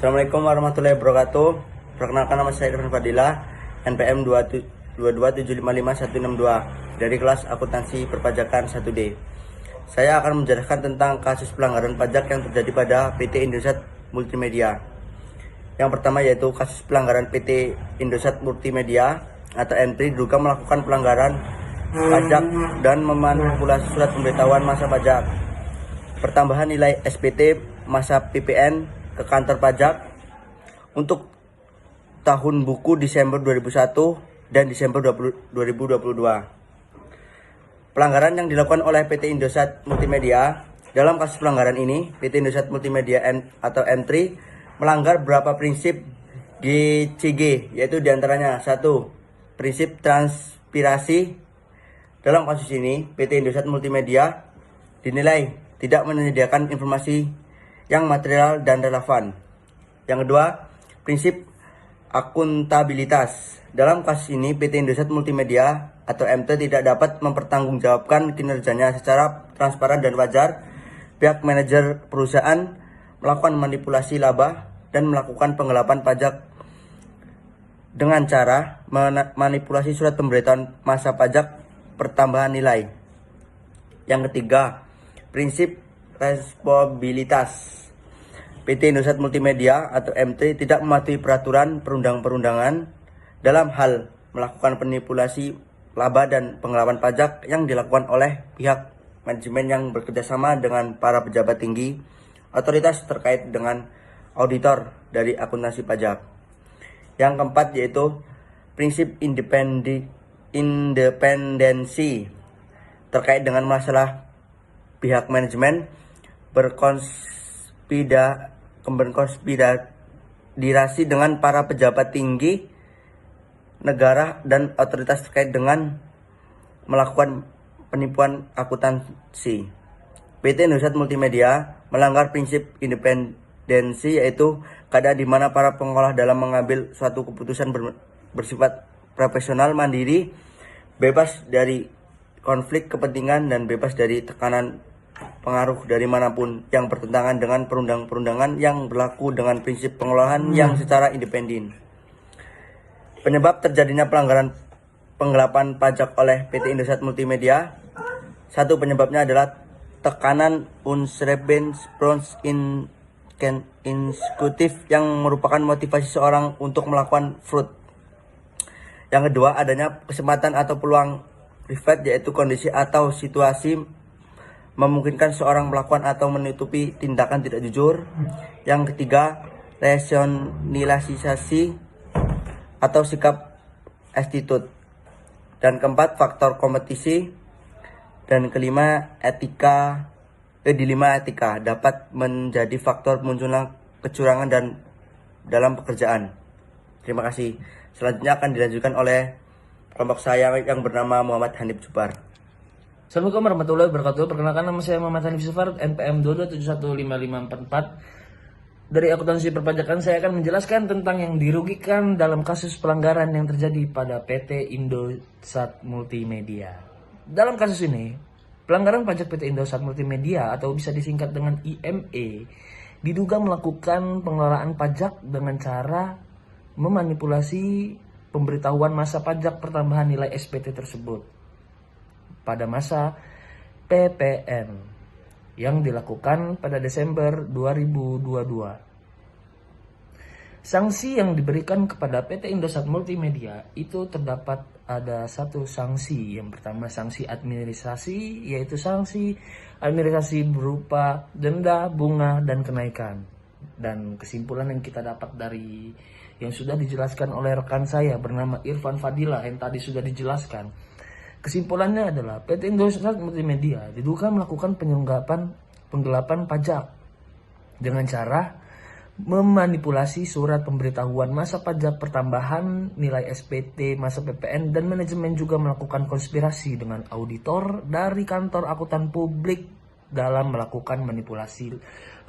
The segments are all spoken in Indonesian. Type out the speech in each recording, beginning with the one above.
Assalamualaikum warahmatullahi wabarakatuh. Perkenalkan, nama saya Irfan Fadilah, NPM 227555162 dari kelas akuntansi perpajakan 1D. Saya akan menjelaskan tentang kasus pelanggaran pajak yang terjadi pada PT Indosat Multimedia. Yang pertama yaitu kasus pelanggaran PT Indosat Multimedia atau MT diduga melakukan pelanggaran pajak dan memanipulasi surat pemberitahuan masa pajak, pertambahan nilai SPT masa PPN ke kantor pajak untuk tahun buku Desember 2001 dan Desember 2022. Pelanggaran yang dilakukan oleh PT Indosat Multimedia. Dalam kasus pelanggaran ini, PT Indosat Multimedia atau M3 melanggar beberapa prinsip GCG, yaitu diantaranya 1. Prinsip transpirasi. Dalam kasus ini, PT Indosat Multimedia dinilai tidak menyediakan informasi yang material dan relevan. Yang kedua, prinsip akuntabilitas. Dalam kasus ini, PT Indosat Multimedia atau MT tidak dapat mempertanggungjawabkan kinerjanya secara transparan dan wajar. Pihak manajer perusahaan melakukan manipulasi laba dan melakukan penggelapan pajak dengan cara manipulasi surat pemberitahuan masa pajak pertambahan nilai. Yang ketiga, prinsip responsibilitas. PT Indosat Multimedia atau MT tidak mematuhi peraturan perundang-perundangan dalam hal melakukan manipulasi laba dan penggelapan pajak yang dilakukan oleh pihak manajemen yang bekerjasama dengan para pejabat tinggi otoritas terkait dengan auditor dari akuntansi pajak. Yang keempat yaitu prinsip independensi terkait dengan masalah pihak manajemen berkonspirasi dengan para pejabat tinggi negara dan otoritas terkait dengan melakukan penipuan akuntansi. PT Indosat Multimedia melanggar prinsip independensi, yaitu keadaan di mana para pengolah dalam mengambil suatu keputusan bersifat profesional, mandiri, bebas dari konflik kepentingan dan bebas dari tekanan pengaruh dari manapun yang bertentangan dengan perundang-perundangan yang berlaku dengan prinsip pengelolaan yang secara independen. Penyebab terjadinya pelanggaran penggelapan pajak oleh PT Indosat Multimedia. Satu, penyebabnya adalah tekanan insekutif yang merupakan motivasi seorang untuk melakukan fraud. Yang kedua, adanya kesempatan atau peluang privat, yaitu kondisi atau situasi memungkinkan seorang melakukan atau menutupi tindakan tidak jujur. Yang ketiga, rasionalisasi atau sikap attitude. Dan keempat, faktor kompetisi. Dan kelima, etika dapat menjadi faktor munculnya kecurangan dan dalam pekerjaan. Terima kasih. Selanjutnya akan dilanjutkan oleh kelompok saya yang bernama Muhammad Hanif Jubar. Assalamualaikum warahmatullahi wabarakatuh. Perkenalkan, nama saya Muhammad Hanif Jubar, NPM 227155544. Dari akuntansi perpajakan, saya akan menjelaskan tentang yang dirugikan dalam kasus pelanggaran yang terjadi pada PT Indosat Multimedia. Dalam kasus ini, pelanggaran pajak PT Indosat Multimedia atau bisa disingkat dengan IME diduga melakukan pengelolaan pajak dengan cara memanipulasi pemberitahuan masa pajak pertambahan nilai SPT tersebut pada masa PPN yang dilakukan pada Desember 2022. Sanksi yang diberikan kepada PT Indosat Multimedia itu terdapat ada satu sanksi. Yang pertama, sanksi administrasi, yaitu sanksi administrasi berupa denda, bunga, dan kenaikan. Dan kesimpulan yang kita dapat dari yang sudah dijelaskan oleh rekan saya bernama Irfan Fadilah yang tadi sudah dijelaskan, kesimpulannya adalah PT Indosat Multimedia diduga melakukan penggelapan pajak dengan cara memanipulasi surat pemberitahuan masa pajak pertambahan nilai SPT masa PPN, dan manajemen juga melakukan konspirasi dengan auditor dari kantor akuntan publik dalam melakukan manipulasi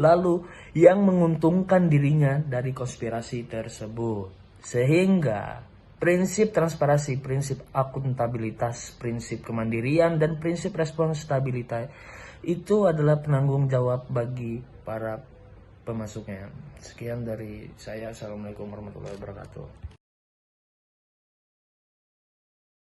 lalu yang menguntungkan dirinya dari konspirasi tersebut. Sehingga prinsip transparansi, prinsip akuntabilitas, prinsip kemandirian, dan prinsip responsibilitas itu adalah penanggung jawab bagi para pemasuknya. Sekian dari saya. Assalamualaikum warahmatullahi wabarakatuh.